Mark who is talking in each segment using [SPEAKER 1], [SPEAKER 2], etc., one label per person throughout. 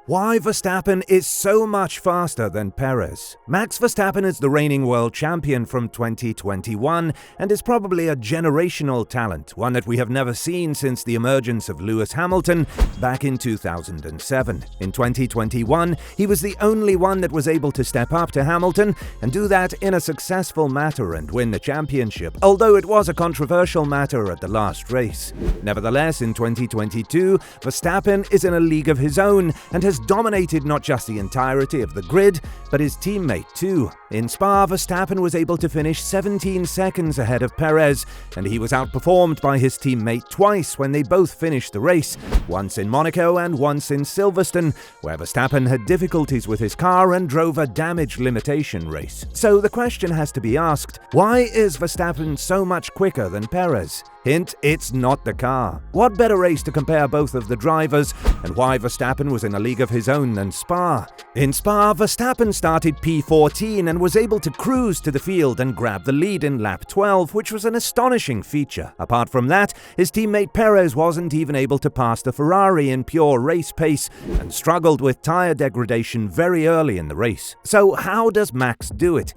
[SPEAKER 1] Why Verstappen is so much faster than Perez. Max Verstappen is the reigning world champion from 2021 and is probably a generational talent, one that we have never seen since the emergence of Lewis Hamilton back in 2007. In 2021, he was the only one that was able to step up to Hamilton and do that in a successful manner and win the championship, although it was a controversial matter at the last race. Nevertheless, in 2022, Verstappen is in a league of his own and has dominated not just the entirety of the grid, but his teammate too. In Spa, Verstappen was able to finish 17 seconds ahead of Perez, and he was outperformed by his teammate twice when they both finished the race, once in Monaco and once in Silverstone, where Verstappen had difficulties with his car and drove a damage limitation race. So the question has to be asked, why is Verstappen so much quicker than Perez? Hint, it's not the car. What better race to compare both of the drivers, and why Verstappen was in a league of his own than Spa? In Spa, Verstappen started P14 and was able to cruise to the field and grab the lead in lap 12, which was an astonishing feature. Apart from that, his teammate Perez wasn't even able to pass the Ferrari in pure race pace and struggled with tyre degradation very early in the race. So how does Max do it?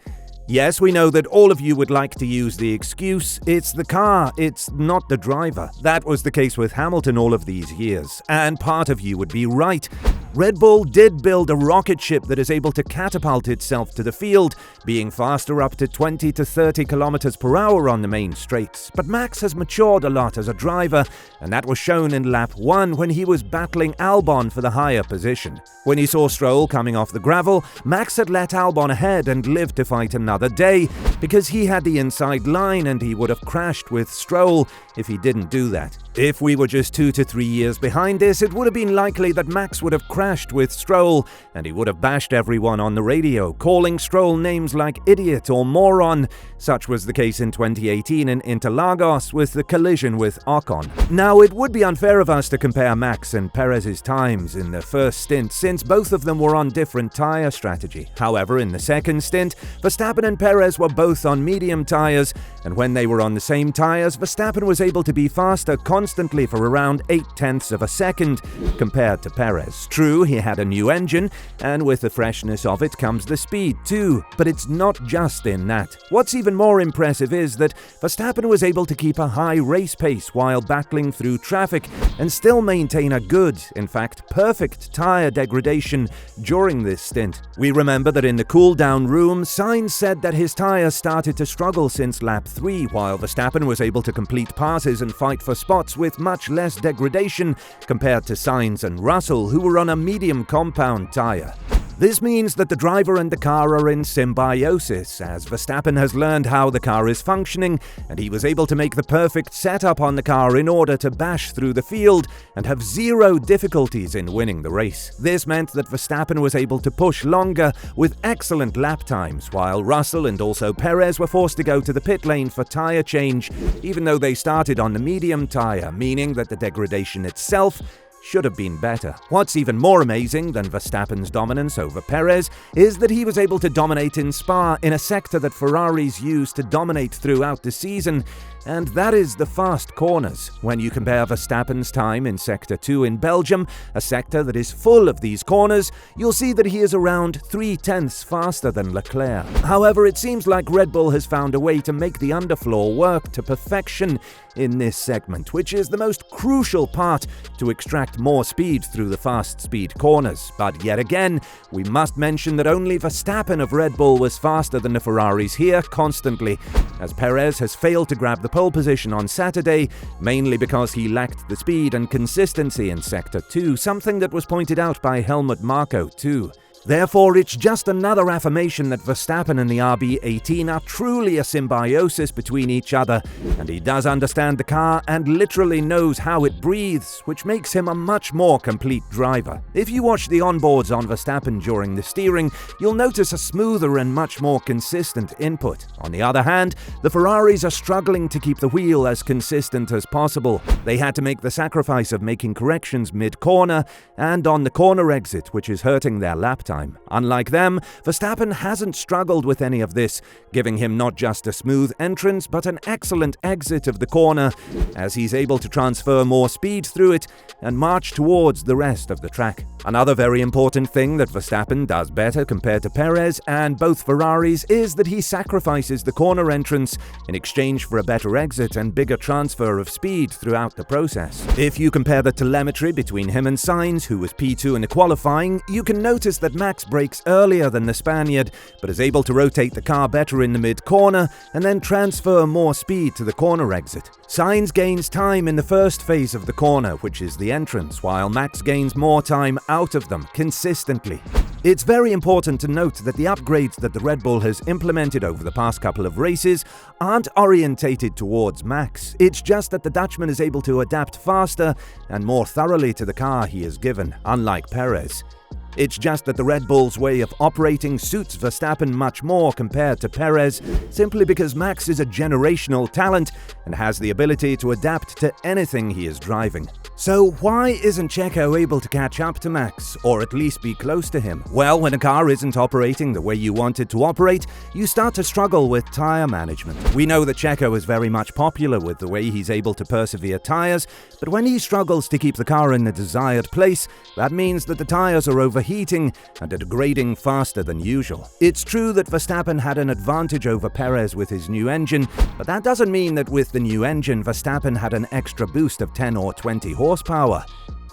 [SPEAKER 1] Yes, we know that all of you would like to use the excuse, it's the car, it's not the driver. That was the case with Hamilton all of these years, and part of you would be right. Red Bull did build a rocket ship that is able to catapult itself to the field, being faster up to 20 to 30 kilometers per hour on the main straights. But Max has matured a lot as a driver, and that was shown in lap 1 when he was battling Albon for the higher position. When he saw Stroll coming off the gravel, Max had let Albon ahead and lived to fight another day because he had the inside line and he would have crashed with Stroll if he didn't do that. If we were just 2 to 3 years behind this, it would have been likely that Max would have crashed with Stroll and he would have bashed everyone on the radio, calling Stroll names like idiot or moron. Such was the case in 2018 in Interlagos with the collision with Ocon. Now, it would be unfair of us to compare Max and Perez's times in the first stint since both of them were on different tyre strategy. However, in the second stint, Verstappen and Perez were both on medium tyres, and when they were on the same tyres, Verstappen was able to be faster constantly for around 0.8 of a second compared to Perez. True, he had a new engine, and with the freshness of it comes the speed too, but it's not just in that. What's even more impressive is that Verstappen was able to keep a high race pace while battling through traffic and still maintain a good, in fact perfect tyre degradation during this stint. We remember that in the cool-down room, Sainz said that his tyres started to struggle since lap 3, while Verstappen was able to complete passes and fight for spots with much less degradation compared to Sainz and Russell, who were on a medium compound tyre. This means that the driver and the car are in symbiosis, as Verstappen has learned how the car is functioning, and he was able to make the perfect setup on the car in order to bash through the field and have zero difficulties in winning the race. This meant that Verstappen was able to push longer with excellent lap times, while Russell and also Perez were forced to go to the pit lane for tyre change, even though they started on the medium tyre, meaning that the degradation itself should have been better. What's even more amazing than Verstappen's dominance over Perez is that he was able to dominate in Spa in a sector that Ferraris use to dominate throughout the season, and that is the fast corners. When you compare Verstappen's time in Sector 2 in Belgium, a sector that is full of these corners, you'll see that he is around 0.3 faster than Leclerc. However, it seems like Red Bull has found a way to make the underfloor work to perfection in this segment, which is the most crucial part to extract more speed through the fast speed corners. But yet again, we must mention that only Verstappen of Red Bull was faster than the Ferraris here constantly, as Perez has failed to grab the pole position on Saturday, mainly because he lacked the speed and consistency in Sector 2, something that was pointed out by Helmut Marko too. Therefore, it's just another affirmation that Verstappen and the RB18 are truly a symbiosis between each other, and he does understand the car and literally knows how it breathes, which makes him a much more complete driver. If you watch the onboards on Verstappen during the steering, you'll notice a smoother and much more consistent input. On the other hand, the Ferraris are struggling to keep the wheel as consistent as possible. They had to make the sacrifice of making corrections mid-corner and on the corner exit, which is hurting their lap time. Unlike them, Verstappen hasn't struggled with any of this, giving him not just a smooth entrance but an excellent exit of the corner, as he's able to transfer more speed through it and march towards the rest of the track. Another very important thing that Verstappen does better compared to Perez and both Ferraris is that he sacrifices the corner entrance in exchange for a better exit and bigger transfer of speed throughout the process. If you compare the telemetry between him and Sainz, who was P2 in the qualifying, you can notice that Max brakes earlier than the Spaniard, but is able to rotate the car better in the mid-corner and then transfer more speed to the corner exit. Sainz gains time in the first phase of the corner, which is the entrance, while Max gains more time out of them consistently. It's very important to note that the upgrades that the Red Bull has implemented over the past couple of races aren't orientated towards Max. It's just that the Dutchman is able to adapt faster and more thoroughly to the car he is given, unlike Perez. It's just that the Red Bull's way of operating suits Verstappen much more compared to Perez, simply because Max is a generational talent and has the ability to adapt to anything he is driving. So why isn't Checo able to catch up to Max, or at least be close to him? Well, when a car isn't operating the way you want it to operate, you start to struggle with tyre management. We know that Checo is very much popular with the way he's able to persevere tyres, but when he struggles to keep the car in the desired place, that means that the tyres are overheating and are degrading faster than usual. It's true that Verstappen had an advantage over Perez with his new engine, but that doesn't mean that with the new engine, Verstappen had an extra boost of 10 or 20 horsepower.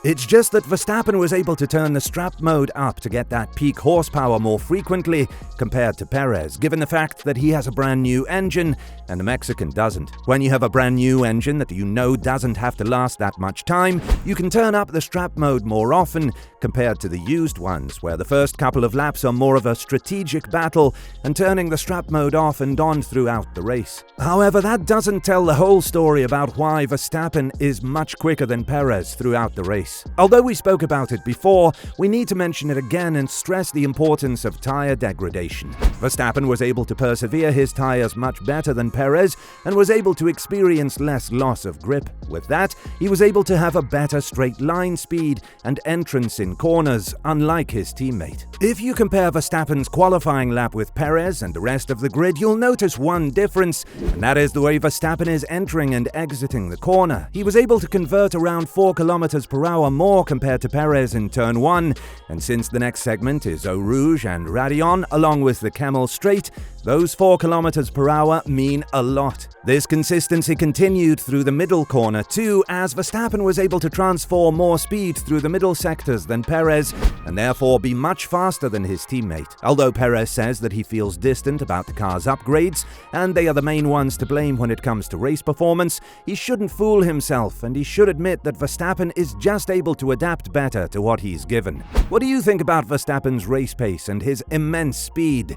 [SPEAKER 1] It's just that Verstappen was able to turn the strap mode up to get that peak horsepower more frequently compared to Perez, given the fact that he has a brand new engine and the Mexican doesn't. When you have a brand new engine that you know doesn't have to last that much time, you can turn up the strap mode more often compared to the used ones, where the first couple of laps are more of a strategic battle and turning the strap mode off and on throughout the race. However, that doesn't tell the whole story about why Verstappen is much quicker than Perez throughout the race. Although we spoke about it before, we need to mention it again and stress the importance of tyre degradation. Verstappen was able to persevere his tyres much better than Perez and was able to experience less loss of grip. With that, he was able to have a better straight line speed and entrance in corners, unlike his teammate. If you compare Verstappen's qualifying lap with Perez and the rest of the grid, you'll notice one difference, and that is the way Verstappen is entering and exiting the corner. He was able to convert around 4 km/h more compared to Perez in turn 1, and since the next segment is Eau Rouge and Raidillon along with the Camel Straight, those 4 km/h mean a lot. This consistency continued through the middle corner too, as Verstappen was able to transfer more speed through the middle sectors than Perez and therefore be much faster than his teammate. Although Perez says that he feels distant about the car's upgrades and they are the main ones to blame when it comes to race performance, he shouldn't fool himself and he should admit that Verstappen is just able to adapt better to what he's given. What do you think about Verstappen's race pace and his immense speed?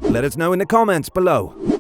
[SPEAKER 1] Let us know in the comments below.